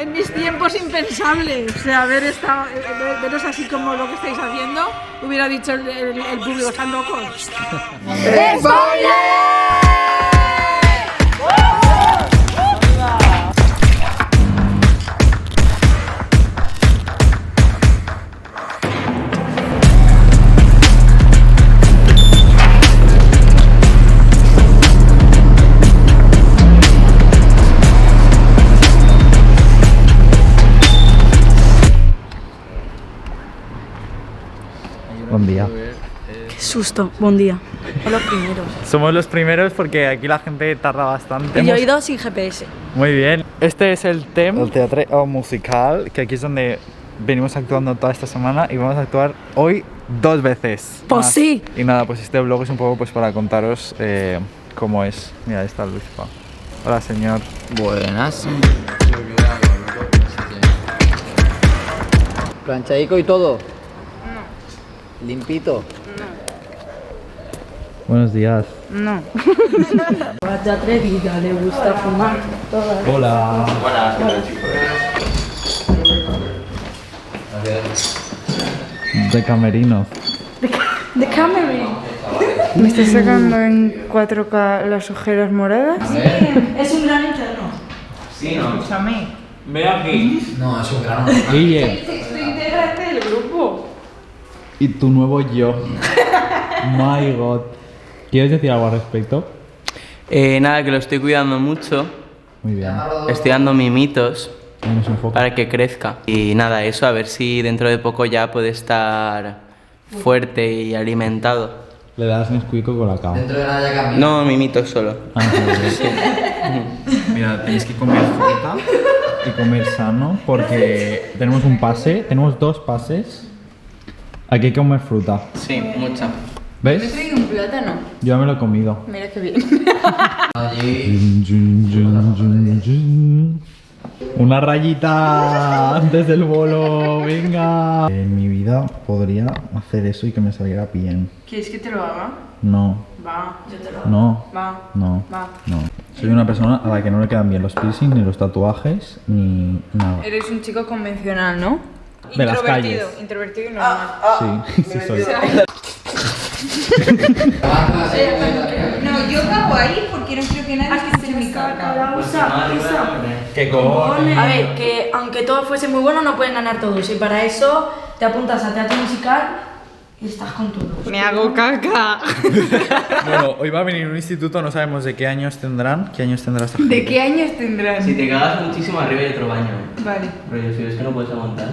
En mis tiempos impensable. O sea, veros así como lo que estáis haciendo, hubiera dicho el público, están locos. Buen día. Qué susto, buen día. Somos los primeros. Somos los primeros porque aquí la gente tarda bastante. Y yo he ido sin GPS. Muy bien. Este es el TEM, el Teatro Musical, que aquí es donde venimos actuando toda esta semana y vamos a actuar hoy 2 veces. Pues más. sí. Y nada, pues este vlog es un poco pues para contaros cómo es. Mira, ahí está Luispa. Hola, señor. Buenas. Planchadico y todo. No. Limpito. Buenos días. No. Vaya atrevida, le gusta fumar. Hola. Buenas, ¿qué tal, chicos? De camerinos. The Camry. ¿Me estás sacando en 4K las ojeras moradas? Es un gran interno. Sí, ¿no? Escúchame. Ve aquí. No, es un grano. Guille. Sexto integrante del grupo. Y tu nuevo yo. My God. ¿Quieres decir algo al respecto? Nada, que lo estoy cuidando mucho. Muy bien. Estoy dando mimitos Tienes un foco. para que crezca. Y nada, eso, a ver si dentro de poco ya puede estar fuerte y alimentado. Le das Nesquik con la cama. Dentro de nada ya cambia. No, mimitos solo. Ah, mira, tenéis que comer fruta y comer sano porque tenemos un pase, tenemos 2 pases. Aquí hay que comer fruta. Sí, mucha. ¿Ves? Soy un plátano. Yo ya me lo he comido. Mira qué bien. Allí. Una rayita antes del bolo, venga. En mi vida podría hacer eso y que me saliera bien. ¿Quieres que te lo haga? No, Va. no, Va. no, Va. no. Soy una persona a la que no le quedan bien los piercings, ni los tatuajes, ni nada. Eres un chico convencional, ¿no? De las calles. Introvertido y normal. Sí, sí soy. No, yo cago ahí porque no quiero que nadie escuche mi caca. ¿Qué cojones? A ver, que aunque todo fuese muy bueno, no pueden ganar todos. Y para eso te apuntas a teatro musical y estás con todos. Me hago caca. Bueno, hoy va a venir un instituto, no sabemos de qué años tendrán. ¿Qué años tendrá esta gente? ¿De qué años tendrán? Si te cagas muchísimo arriba hay otro baño. Vale. Pero si ves que no puedes aguantar.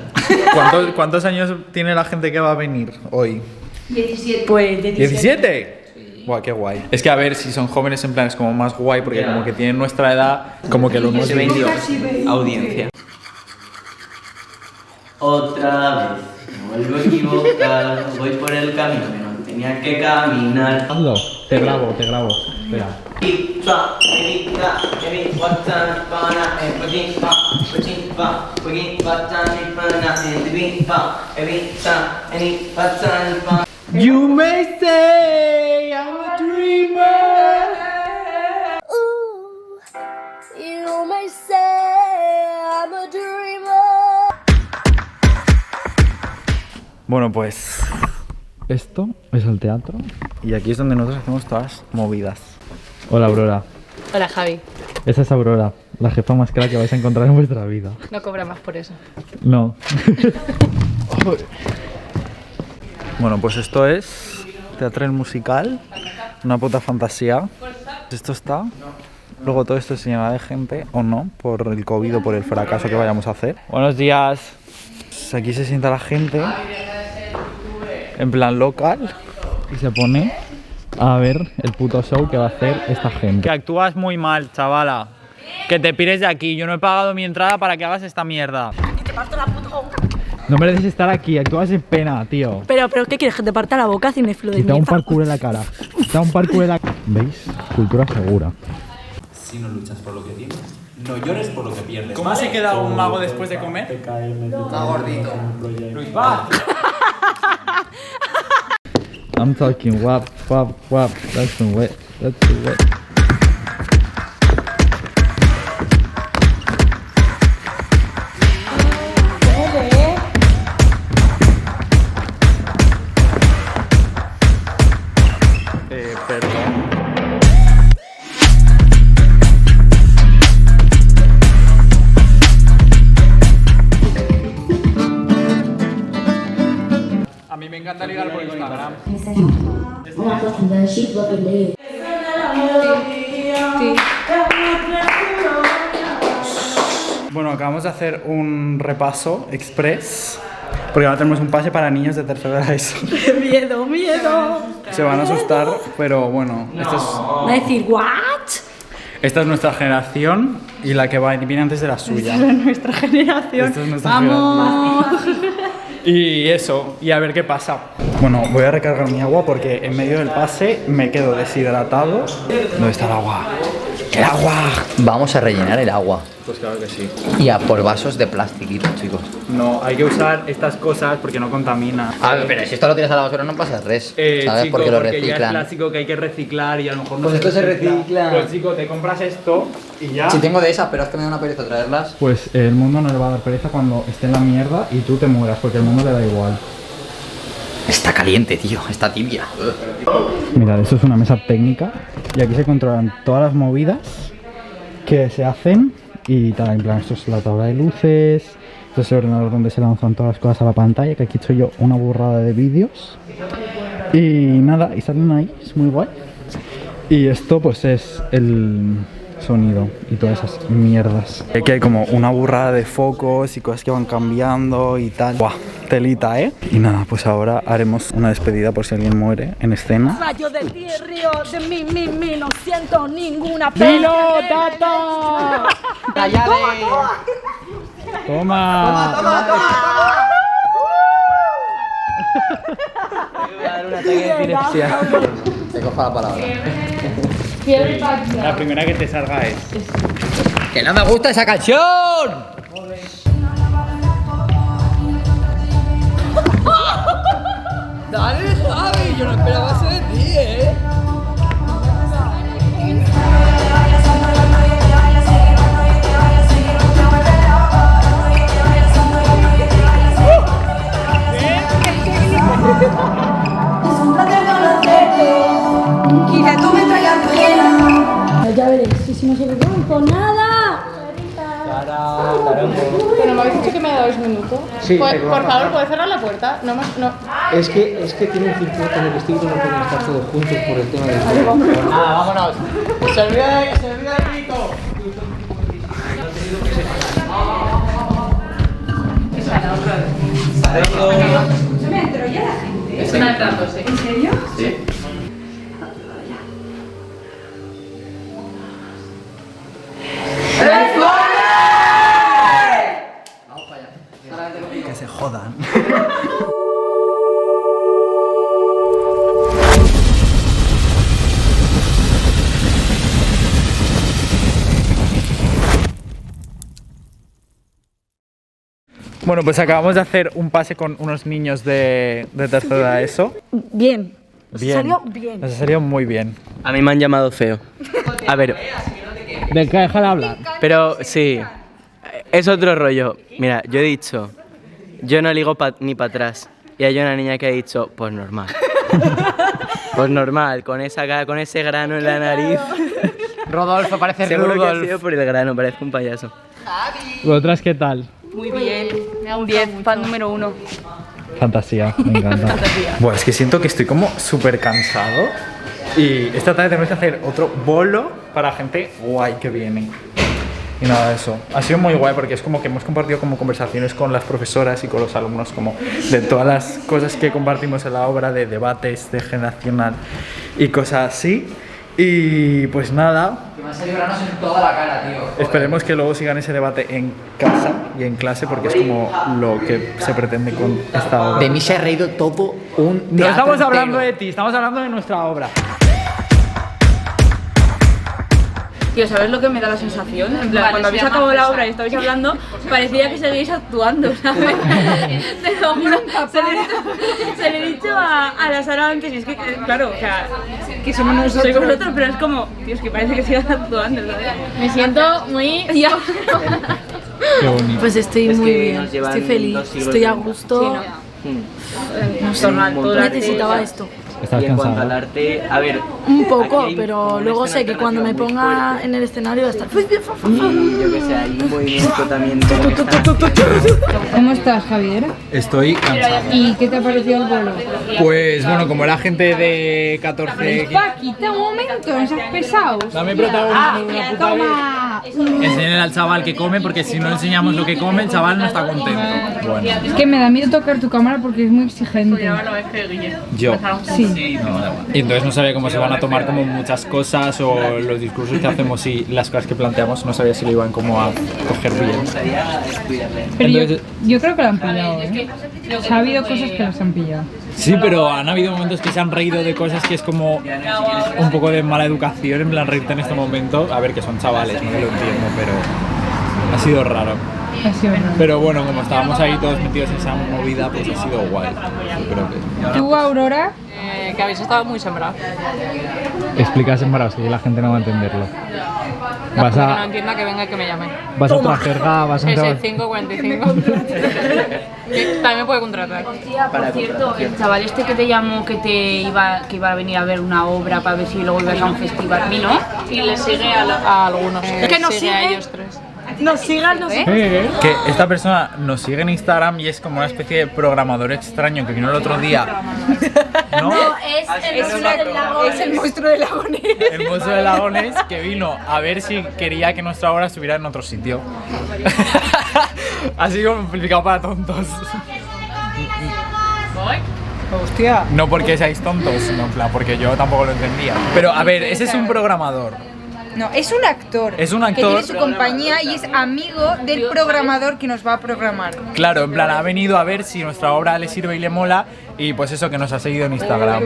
¿Cuántos años tiene la gente que va a venir hoy? 17. Pues de 17. Buah, qué guay. Es que a ver, si son jóvenes en plan es como más guay porque Ya. como que tienen nuestra edad, como que lo hemos Se vendió audiencia. Otra vez, me vuelvo a equivocar. Voy por el camino que no tenía que caminar. Hazlo. Te grabo, Espera. You may say I'm a dreamer. You may say I'm a dreamer. Bueno, pues esto es el teatro y aquí es donde nosotros hacemos todas las movidas. Hola, Aurora. Hola Javi, Esa es Aurora, la jefa más cara que vais a encontrar en vuestra vida. no cobra más por eso. No. Bueno, pues esto es teatro musical, una puta fantasía. Esto está. Luego todo esto se llena de gente, o no, por el COVID o por el fracaso que vayamos a hacer. Buenos días. Pues aquí se sienta la gente, en plan local, y se pone a ver el puto show que va a hacer esta gente. Que actúas muy mal, chavala. Que te pires de aquí. Yo no he pagado mi entrada para que hagas esta mierda. No mereces estar aquí, actúas en pena, tío. Pero, ¿qué quieres? ¿Que te parta la boca, cineflo de Y te da un mierda? parkour en la cara. Te da un parkour en la cara. ¿Veis? Cultura segura. Si no luchas por lo que tienes, no llores por lo que pierdes. ¿Cómo se queda un mago después de comer? Está gordito. Luis, va. I'm talking wap, wap, wap. That's the way. That's the way. encanta ligar por Instagram. Bueno, acabamos de hacer un repaso express porque ahora tenemos un pase para niños de tercero de la ESO. ¡Miedo, miedo! Se van a asustar, pero bueno, Va a decir, ¿what? esta es nuestra generación y la que viene antes de la suya. Esta es nuestra generación. Esta es nuestra ¡Vamos! Y eso, y a ver qué pasa. Bueno, voy a recargar mi agua porque en medio del pase me quedo deshidratado. ¿Dónde está el agua? ¡El agua! Vamos a rellenar el agua. Pues claro que sí. Y a por vasos de plastiquito, chicos. No, hay que usar estas cosas porque no contamina. Pero si esto lo tiras a la basura no pasa res. ¿Sabes? Chico, Porque lo ya es reciclan. plástico que hay que reciclar y a lo mejor no Pues esto se recicla. Pero chico, te compras esto y ya. Si tengo de esas, pero es que me da una pereza traerlas. Pues el mundo no le va a dar pereza cuando esté en la mierda y tú te mueras porque el mundo le da igual. Está caliente, tío. Está tibia. Mirad, esto es una mesa técnica y aquí se controlan todas las movidas que se hacen y tal, en plan, esto es la tabla de luces, esto es el ordenador donde se lanzan todas las cosas a la pantalla, que aquí estoy yo una burrada de vídeos y nada, y salen ahí, es muy guay. Y esto pues es el sonido y todas esas mierdas. Aquí hay como una burrada de focos y cosas que van cambiando y tal. ¡Buah! Telita, ¿eh? Y nada, pues ahora haremos una despedida por si alguien muere en escena. Rayo de ti, río de mí, no siento ninguna pena. ¡Dilo, Tata! ¡Toma! Te cojo la palabra. La primera que te salga es... ¡Que no me gusta esa canción! Dale, Javi, yo no esperaba eso de ti, Ya veréis, si no se ve con nada. Pero me habéis dicho que me da 2 minutos. Sí, Por favor, ¿puedes cerrar la puerta? No. Es que tiene un circuito en el vestido y no pueden estar todos juntos por el tema del Nada, vámonos. Se olvida el rico. Están entrando, sí. ¿En serio? Sí. Que se jodan. Bueno, pues acabamos de hacer un pase con unos niños de tercero de ESO. Bien. Bien. Salió bien. Nos salió muy bien. A mí me han llamado feo. A ver, ¿De qué deja de hablar? pero sí, es otro rollo. Mira, yo he dicho, yo no ligo ni para atrás. Y hay una niña que ha dicho, pues normal. Pues normal, con esa cara, con ese grano en la nariz. Rodolfo, parece Seguro que ha Rudolf. sido por el grano, parece un payaso. ¿Vosotras qué tal? Muy bien. Un 10, fan número 1. Fantasía, me encanta. Bueno, es que siento que estoy como súper cansado y esta tarde tenemos que hacer otro bolo para gente guay que viene. Y nada, eso. Ha sido muy guay porque es como que hemos compartido como conversaciones con las profesoras y con los alumnos como de todas las cosas que compartimos en la obra, de debates, de generacional y cosas así. Y pues nada, Que me han salido granos en toda la cara, tío. Joder. esperemos que luego sigan ese debate en casa y en clase porque es como lo que se pretende con esta obra. De mí se ha reído todo un teatro No estamos hablando entero. de ti, estamos hablando de nuestra obra. Tío, ¿sabes lo que me da la sensación? En plan, cuando habéis acabado la obra y estabais hablando, parecía que seguís actuando, ¿sabes? Te lo juro, se le he dicho a la Sara antes, y es que, claro, o sea, que somos nosotros. Soy vosotros, pero es como, tío, es que parece que sigas actuando, ¿sabes? Me siento muy... Qué bonito. Pues estoy Es muy que bien, nos llevan estoy feliz, 2 siglos estoy a de- gusto. Mm. No sé, Un montón. necesitaba esto. ¿Estás y en cuanto cansada? al arte, a ver... Un poco, aquí hay pero como una luego escena sé que cuando me alternativa muy ponga fuerte. en el escenario va a estar... Y yo que sé, hay un movimiento también como que están haciendo. ¿Cómo estás, Javier? Estoy cansado. ¿Y qué te ha parecido el bolo? Pues bueno, como era gente de 14... Paquita, un momento, no seas pesados. Dame protagonismo una puta vez. Toma. Enseñen al chaval que come, porque si no enseñamos lo que come, el chaval no está contento. Bueno, Es que me da miedo tocar tu cámara porque es muy exigente. yo. Sí. Y entonces no sabía cómo se van a tomar como muchas cosas o los discursos que hacemos y las cosas que planteamos, no sabía si lo iban como a coger bien. Pero Entonces- yo creo que lo han pillado, ¿eh? O sea, ha habido cosas que los han pillado. Sí, pero han habido momentos que se han reído de cosas que es como un poco de mala educación, en plan reírte en este momento. A ver, que son chavales, no lo entiendo, pero ha sido raro. Ha sido raro. Pero bueno, como estábamos ahí todos metidos en esa movida, pues ha sido guay. Yo creo que... ¿Tú, Aurora? Que habéis estado muy sembrados. Explicas embarazo, que la gente no va a entenderlo. Vas Que no a, entienda que venga y que me llame. vas a otra jerga, vas a entrar... 6545. También me puede contratar. Ah, Por cierto, el chaval este que te llamó que iba a venir a ver una obra para ver si luego ibas a un festival, ¿a mí no? Y le sigue a algunos. que nos sigue a sigue. ellos tres. Nos sigan, nos Que esta persona nos sigue en Instagram y es como una especie de programador extraño que vino el otro día. ¿No? es el monstruo del lago Ness. El monstruo de Lagones que vino a ver si quería que nuestra obra estuviera en otro sitio. Así complicado para tontos. Hostia. No porque seáis tontos, sino en plan porque yo tampoco lo entendía. Pero a ver, ese es un programador. No, es un actor. Es un Que actor. tiene su compañía y es amigo del programador que nos va a programar. Claro, en plan ha venido a ver si nuestra obra le sirve y le mola y pues eso, que nos ha seguido en Instagram.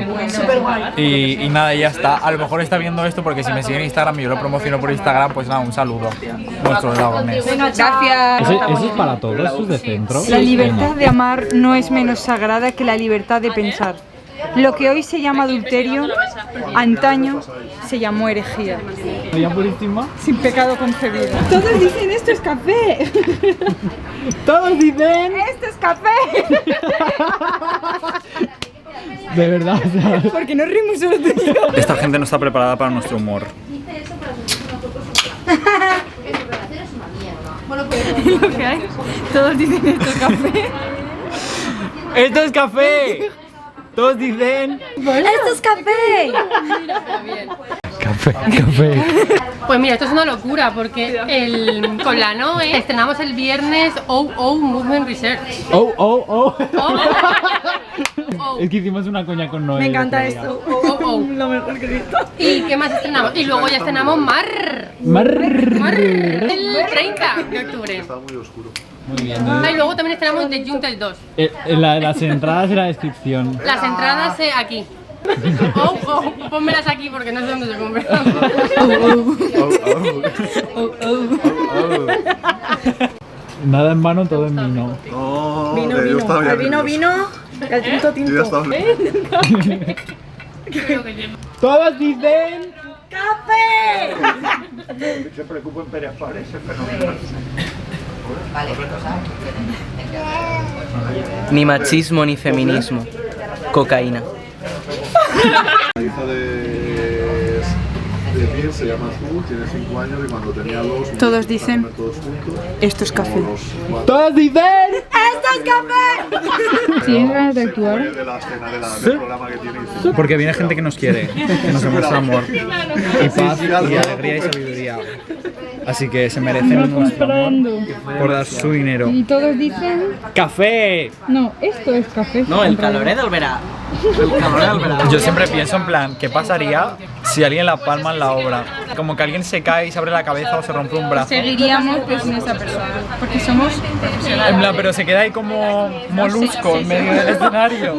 Y nada, ya está. A lo mejor está viendo esto porque si me sigue en Instagram y yo lo promociono por Instagram, pues nada, un saludo. Nuestro Lagones. Gracias. ¿Eso es para todos? ¿Eso es de centro? La libertad de amar no es menos sagrada que la libertad de pensar. Lo que hoy se llama adulterio, antaño se llamó herejía. ¿Ya purísima? Sin pecado concebido. Todos dicen esto es café. Todos dicen... Esto es café. De verdad, o sea... Porque no rimos solo tú y yo. Esta gente no está preparada para nuestro humor. Lo que hay. Todos dicen esto es café. ¡Esto es café! Todos dicen... ¡Esto es café! Café. Pues mira, esto es una locura porque con la Noe estrenamos el viernes OO Movement Research. Oh. Oh. Es que hicimos una coña con Noé. Me encanta esto. Lo mejor que he visto. ¿Y qué más estrenamos? Y luego ya estrenamos Mar el 30 de octubre. Muy bien. Y luego también estrenamos The Jungle 2. Las entradas y la descripción. Las entradas aquí. Pónmelas aquí porque no sé dónde se compran. Nada en vano, todo en vino. Vino. Y al tinto. Todos dicen... ¡Café! Se preocupen Pérez por ese fenómeno. Ni machismo ni feminismo. Cocaína. La hija de Pierre se llama Azul, tiene 5 años y cuando tenía 2... Todos dicen, todos juntos, esto es café. Todos dicen... ¡Esto es café! ¿Tienes ganas de actuar? de la escena del programa que tiene. Porque viene gente que nos quiere, que nos demuestra amor y paz y alegría y sabiduría. Así que se merecen nuestro amor por dar su dinero. Y todos dicen... ¡Café! No, esto es café. No, el calor del verano. El calor del verano. Yo siempre pienso en plan, ¿qué pasaría si alguien la palma en la obra? Como que alguien se cae y se abre la cabeza o se rompe un brazo. Seguiríamos pues sin esa persona, porque somos profesionales. En plan, pero se queda ahí como molusco en medio del escenario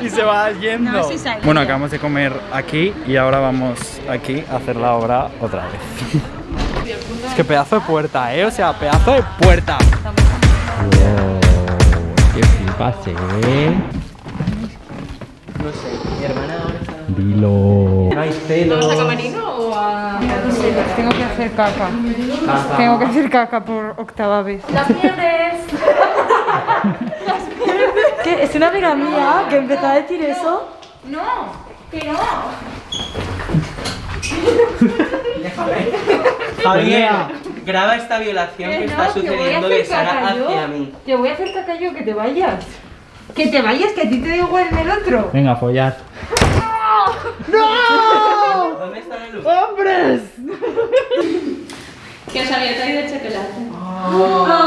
y se va yendo. No, sí sale. Bueno, acabamos de comer aquí y ahora vamos aquí a hacer la obra otra vez. Es que pedazo de puerta, ¿eh? O sea, pedazo de puerta. Wow, ¡qué flipas, No sé, mi hermana ahora está... Dilo. No hay celos. ¿Vamos a Camarino o a...? Tengo que hacer caca. Tengo que hacer caca por octava vez. Las pierdes. ¿Qué? Es una amiga mía que empezó a decir eso No, que no. Javier, graba esta violación que está no, que voy a sucediendo hacer de Sara caca yo. hacia mí. Te voy a hacer caca yo, que te vayas. Que te vayas, que a ti te da igual en el otro. Venga, follar. ¡No! ¿Dónde está la luz? ¡Hombres! Que os había traído el chocolate. Me gusta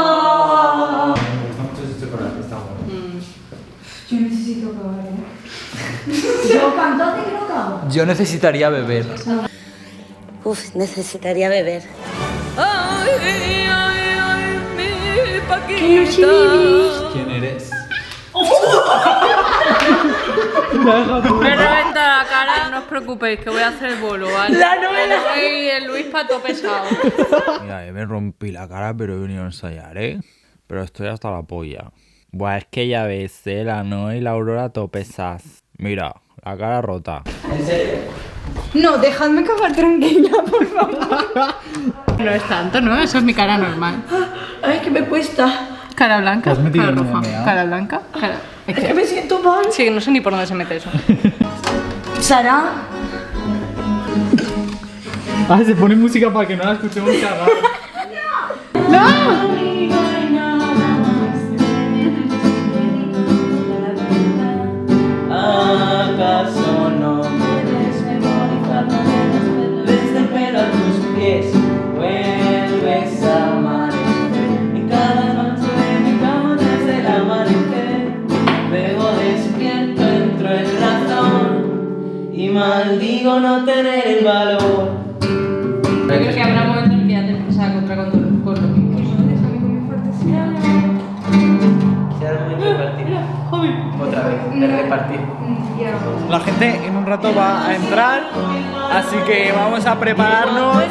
mucho ese chocolate, está bueno. Yo necesito acabar, Yo cantate que no acabo. Yo necesitaría beber. Uf, necesitaría beber. ¿Quién eres? Me reventa la cara, no os preocupéis, que voy a hacer el bolo, ¿vale? La novela. Y el Luis pato pesado. Mira, me rompí la cara, pero he venido a ensayar, ¿eh? Pero estoy hasta la polla. Buah, es que ya ves, la Noe y la Aurora topesas. Mira, la cara rota. ¿En serio? No, dejadme acabar tranquila, por favor. No es tanto, ¿no? Eso es mi cara normal. Ay, que me cuesta. Cara blanca, ¿Te has metido cara en roja. MMA? Cara blanca, cara... Es que me siento mal. Sí, no sé ni por dónde se mete eso. Sara, Ah, se pone música para que no la escuchemos cagar. ¿Acaso no me ves memorizado? Desde el pelo a tus pies vuelves a amanecer. Y cada noche de mi cama desde el amanecer. Luego despierto, entro en razón y maldigo no tener el valor. Yo creo que habrá un momento en el que ya te empiezas a encontrar con lo mismo. Será el momento de repartir. Otra vez, de repartir. La gente en un rato va a entrar, así que vamos a prepararnos.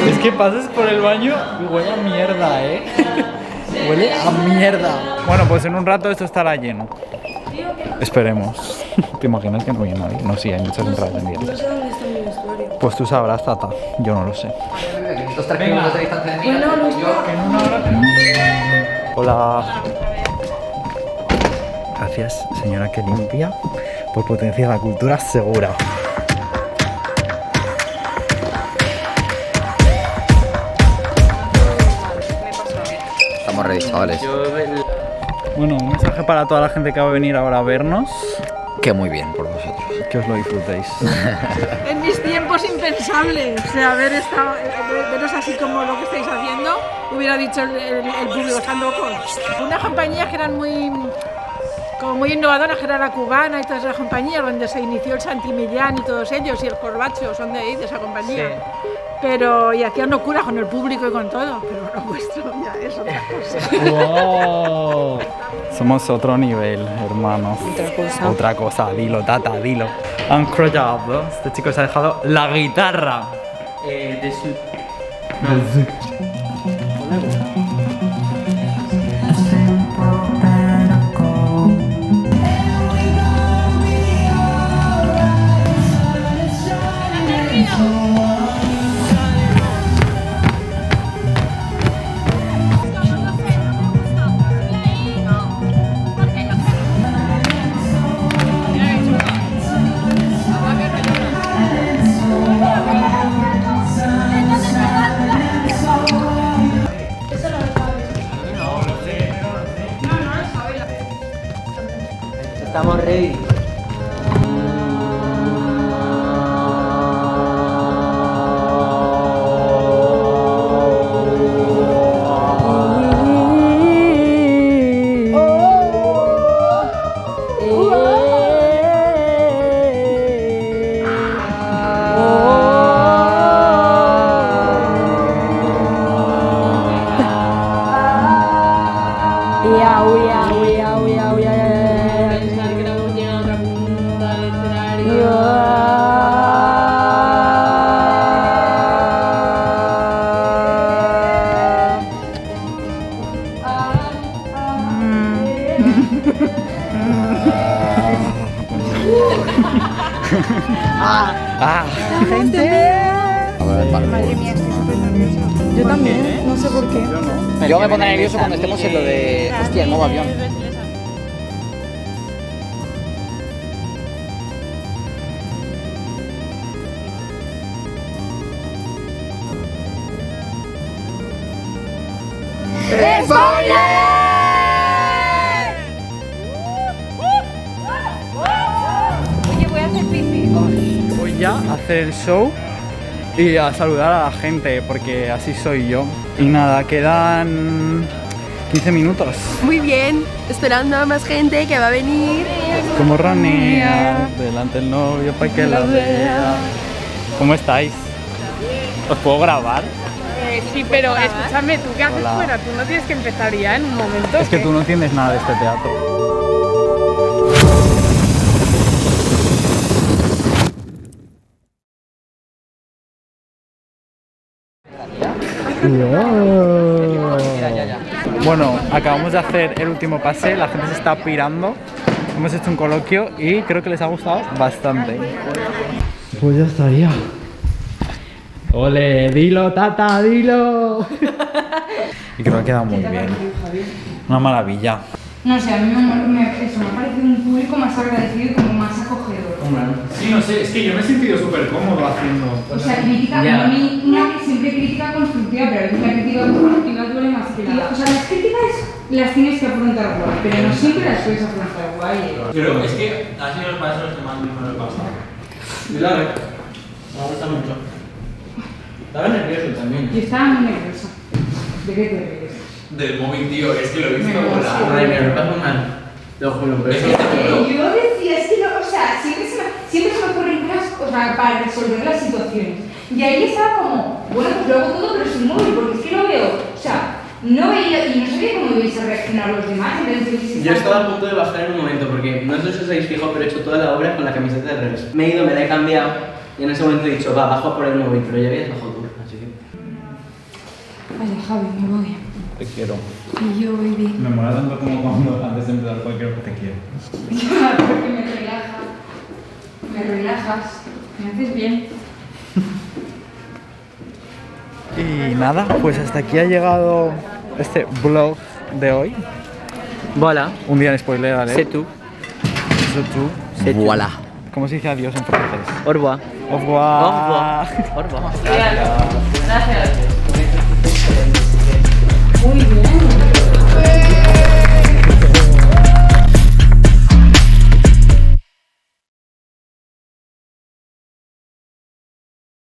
Es que pases por el baño y huele a mierda, ¿eh? Huele a mierda. Bueno, pues en un rato esto estará lleno. Esperemos. ¿Te imaginas que no viene nadie? No, sí, hay muchas entradas vendidas. Pues tú sabrás, Tata. Yo no lo sé. Estos 3 kilómetros de distancia de mí. Hola. Gracias, señora que limpia, por potenciar la cultura segura. Estamos ready, chavales. Bueno, un mensaje para toda la gente que va a venir ahora a vernos. Que muy bien por vosotros. Que os lo disfrutéis. En mis tiempos impensable, o sea, veros así como lo que estáis haciendo, hubiera dicho el público, están locos. Unas compañías que eran muy innovadoras, que era la Cubana y todas esas compañías, donde se inició el Santi Millán y todos ellos, y el Corbacho, son de ahí, de esa compañía. Sí. Pero, y hacían locuras con el público y con todo, pero lo vuestro ya es otra cosa. ¡Wow! Somos otro nivel, hermanos. Otra cosa. Otra cosa, dilo, Tata, dilo. Incroyable. Este chico se ha dejado la guitarra. De su... Estamos ready. Madre mía, estoy súper nerviosa. Yo también, no sé por qué. Yo me pondré nervioso cuando estemos en lo de... Hostia, el nuevo avión. Oye, voy a hacer pipí. Voy ya a hacer el show y a saludar a la gente, porque así soy yo. Y nada, quedan 15 minutos. Muy bien, esperando a más gente que va a venir. Como Ronea, delante el novio para que la vea. ¿Cómo estáis? ¿Os puedo grabar? Sí, pero escúchame, ¿tú qué haces Hola. fuera? Tú no tienes que empezar ya en un momento. Es que tú no entiendes nada de este teatro. Bueno, acabamos de hacer el último pase, la gente se está pirando. Hemos hecho un coloquio y creo que les ha gustado bastante. Pues ya estaría. ¡Ole! ¡Dilo, tata! ¡Dilo! Y creo que ha quedado muy bien. Una maravilla. No sé, a mí me ha parecido un público más agradecido y como más acogedor. Sí, no sé, es que yo me he sentido súper cómodo haciendo. O sea, crítica, Ya. una siempre crítica constructiva, pero a veces la crítica constructiva duele más que nada. O sea, las críticas las tienes que afrontar guay, pero no siempre las puedes afrontar guay. Pero es que ha sido los pasos que más me han pasado. Claro, me gusta mucho. Estaba nervioso también. Yo estaba muy nerviosa. ¿De qué te ríes? Del móvil, tío, es que lo he visto volar. Ay, me lo paso mal. Lo juro, pero eso Yo decía, es que no, o sea, siempre se me ocurren cosas, o sea, para resolver las situaciones. Y ahí estaba como, bueno, pues lo hago todo pero sin móvil, porque es que no veo, o sea, no veía y no sabía cómo ibais a reaccionar los demás. Entonces, yo estaba a punto de bajar en un momento porque no sé si os habéis fijado, pero he hecho toda la obra con la camiseta de revés. Me he ido, me la he cambiado y en ese momento he dicho, va, bajo por el móvil, pero ya habías bajado tú, así que... Vale, Javi, me voy. Te quiero. Y yo voy bien. Me mola tanto como cuando antes de empezar cualquier cosa te quiero. Porque me relajas, me haces bien. Y nada, pues hasta aquí ha llegado este vlog de hoy. Voilà. Un día en spoiler, ¿vale? C'est tout. C'est tout. C'est tout. Voilà. ¿Cómo se dice adiós en francés? Au revoir. Au revoir. Au revoir. Au revoir. Gracias. Gracias.